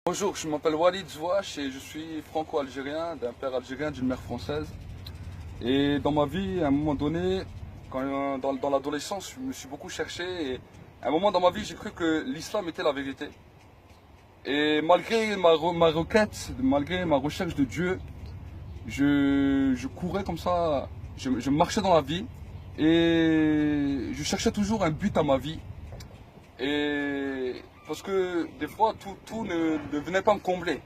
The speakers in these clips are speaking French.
Bonjour, je m'appelle Walid Zouache et je suis franco-algérien, d'un père algérien, d'une mère française. Et dans ma vie, à un moment donné, dans l'adolescence, je me suis beaucoup cherché. Et à un moment dans ma vie, j'ai cru que l'islam était la vérité. Et malgré ma requête, malgré ma recherche de Dieu, je courais comme ça, je marchais dans la vie et je cherchais toujours un but à ma vie. Et parce que des fois, tout ne venait pas me combler.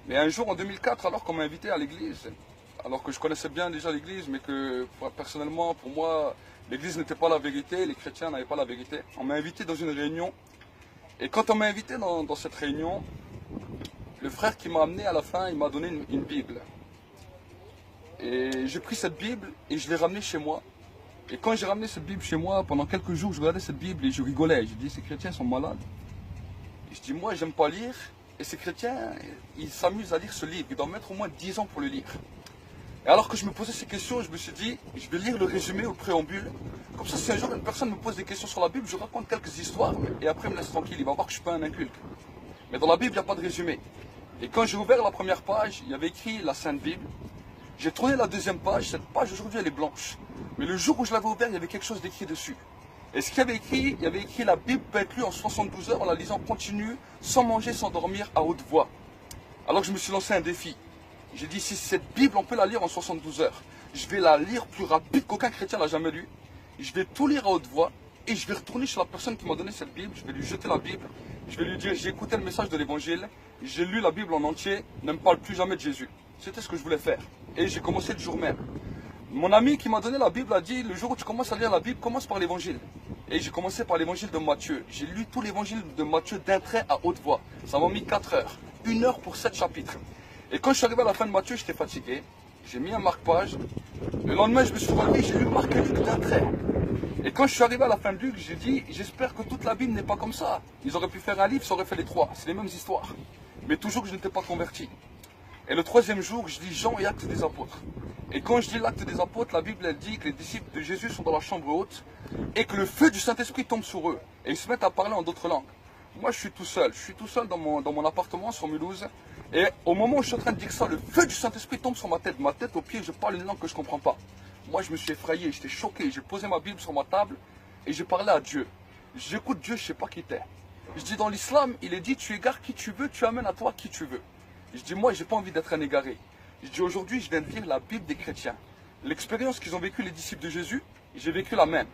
Mais un jour, en 2004, alors qu'on m'a invité à l'église, alors que je connaissais bien déjà l'église, mais que personnellement, pour moi, l'église n'était pas la vérité, les chrétiens n'avaient pas la vérité, on m'a invité dans une réunion. Et quand on m'a invité dans cette réunion, le frère qui m'a amené à la fin, il m'a donné une Bible. Et j'ai pris cette Bible et je l'ai ramenée chez moi. Et quand j'ai ramené cette Bible chez moi, pendant quelques jours, je regardais cette Bible et je rigolais. Je dis, ces chrétiens sont malades. Et je dis, moi, j'aime pas lire. Et ces chrétiens, ils s'amusent à lire ce livre. Ils doivent mettre au moins 10 ans pour le lire. Et alors que je me posais ces questions, je me suis dit, je vais lire le résumé ou le préambule. Comme ça, si un jour une personne me pose des questions sur la Bible, je raconte quelques histoires et après, il me laisse tranquille. Il va voir que je suis pas un inculte. Mais dans la Bible, il n'y a pas de résumé. Et quand j'ai ouvert la première page, il y avait écrit la Sainte Bible. J'ai tourné la deuxième page. Cette page, aujourd'hui, elle est blanche. Mais le jour où je l'avais ouvert, il y avait quelque chose d'écrit dessus. Et ce qu'il y avait écrit, il y avait écrit, la Bible peut être lue en 72 heures en la lisant continue, sans manger, sans dormir, à haute voix. Alors je me suis lancé un défi. J'ai dit, si cette Bible, on peut la lire en 72 heures, je vais la lire plus rapide qu'aucun chrétien l'a jamais lu. Je vais tout lire à haute voix et je vais retourner chez la personne qui m'a donné cette Bible. Je vais lui jeter la Bible. Je vais lui dire, j'ai écouté le message de l'évangile, j'ai lu la Bible en entier, ne me parle plus jamais de Jésus. C'était ce que je voulais faire. Et j'ai commencé le jour même. Mon ami qui m'a donné la Bible a dit, le jour où tu commences à lire la Bible, commence par l'évangile. Et j'ai commencé par l'évangile de Matthieu. J'ai lu tout l'évangile de Matthieu d'un trait à haute voix. Ça m'a mis 4 heures. 1 heure pour 7 chapitres. Et quand je suis arrivé à la fin de Matthieu, j'étais fatigué. J'ai mis un marque-page. Le lendemain, je me suis relevé, j'ai lu Marc et Luc d'un trait. Et quand je suis arrivé à la fin de Luc, j'ai dit, j'espère que toute la Bible n'est pas comme ça. Ils auraient pu faire un livre, ça aurait fait les 3. C'est les mêmes histoires. Mais toujours que je n'étais pas converti. Et le troisième jour, je lis Jean et Actes des Apôtres. Et quand je lis l'Acte des Apôtres, la Bible elle dit que les disciples de Jésus sont dans la chambre haute et que le feu du Saint-Esprit tombe sur eux. Et ils se mettent à parler en d'autres langues. Moi, je suis tout seul. Je suis tout seul dans mon appartement sur Mulhouse. Et au moment où je suis en train de dire ça, le feu du Saint-Esprit tombe sur ma tête. Ma tête, aux pieds, je parle une langue que je ne comprends pas. Moi, je me suis effrayé, j'étais choqué. J'ai posé ma Bible sur ma table et j'ai parlé à Dieu. J'écoute Dieu, je ne sais pas qui t'es. Je dis, dans l'islam, il est dit, tu égares qui tu veux, tu amènes à toi qui tu veux. Je dis, moi, j'ai pas envie d'être un égaré. Je dis, aujourd'hui, je viens de lire la Bible des chrétiens. L'expérience qu'ils ont vécue les disciples de Jésus, j'ai vécu la même.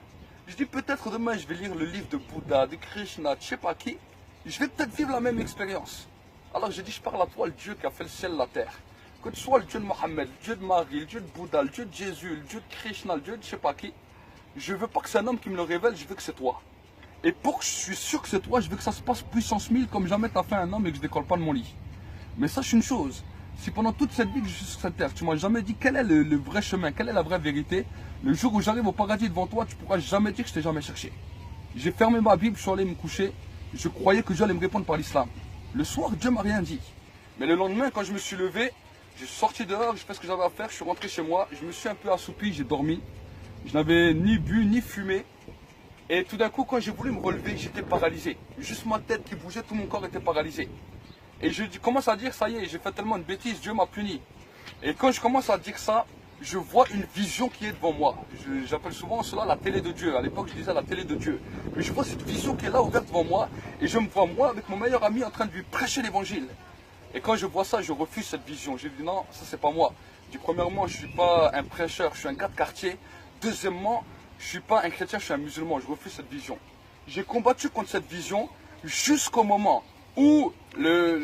Je dis, peut-être demain, je vais lire le livre de Bouddha, de Krishna, de je sais pas qui. Je vais peut-être vivre la même expérience. Alors j'ai dit, je parle à toi, le Dieu qui a fait le ciel et la terre. Que tu sois le Dieu de Mohammed, le Dieu de Marie, le Dieu de Bouddha, le Dieu de Jésus, le Dieu de Krishna, le Dieu de je sais pas qui. Je veux pas que c'est un homme qui me le révèle, je veux que c'est toi. Et pour que je suis sûr que c'est toi, je veux que ça se passe puissance 1000 comme jamais t'as fait un homme et que je décolle pas de mon lit. Mais sache une chose, si pendant toute cette vie que je suis sur cette terre, tu m'as jamais dit quel est le vrai chemin, quelle est la vraie vérité, le jour où j'arrive au paradis devant toi, tu pourras jamais dire que je t'ai jamais cherché. J'ai fermé ma Bible, je suis allé me coucher, je croyais que Dieu allait me répondre par l'islam. Le soir, Dieu m'a rien dit. Mais le lendemain, quand je me suis levé, j'ai sorti dehors, j'ai fait ce que j'avais à faire, je suis rentré chez moi, je me suis un peu assoupi, j'ai dormi. Je n'avais ni bu, ni fumé. Et tout d'un coup, quand j'ai voulu me relever, j'étais paralysé. Juste ma tête qui bougeait, tout mon corps était paralysé. Et je commence à dire, ça y est, j'ai fait tellement de bêtises, Dieu m'a puni. Et quand je commence à dire ça, je vois une vision qui est devant moi. J'appelle souvent cela la télé de Dieu. À l'époque, je disais la télé de Dieu. Mais je vois cette vision qui est là, ouverte devant moi. Et je me vois, moi, avec mon meilleur ami, en train de lui prêcher l'évangile. Et quand je vois ça, je refuse cette vision. J'ai dit, non, ça, c'est pas moi. Je dis, premièrement, je ne suis pas un prêcheur, je suis un gars de quartier. Deuxièmement, je ne suis pas un chrétien, je suis un musulman. Je refuse cette vision. J'ai combattu contre cette vision jusqu'au moment où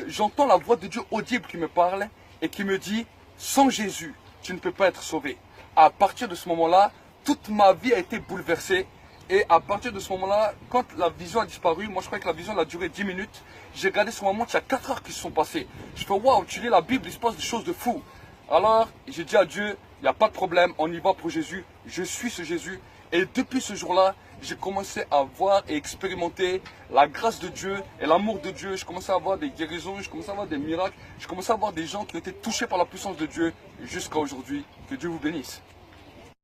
j'entends la voix de Dieu audible qui me parle et qui me dit, sans Jésus, tu ne peux pas être sauvé. À partir de ce moment-là, toute ma vie a été bouleversée. Et à partir de ce moment-là, quand la vision a disparu, moi je croyais que la vision a duré 10 minutes, j'ai regardé ce moment, il y a 4 heures qui se sont passées. Je fais, waouh, tu lis la Bible, il se passe des choses de fou. Alors, j'ai dit à Dieu, il n'y a pas de problème, on y va pour Jésus, je suis ce Jésus. Et depuis ce jour-là, j'ai commencé à voir et expérimenter la grâce de Dieu et l'amour de Dieu. Je commençais à voir des guérisons, je commençais à voir des miracles, je commençais à voir des gens qui ont été touchés par la puissance de Dieu jusqu'à aujourd'hui. Que Dieu vous bénisse.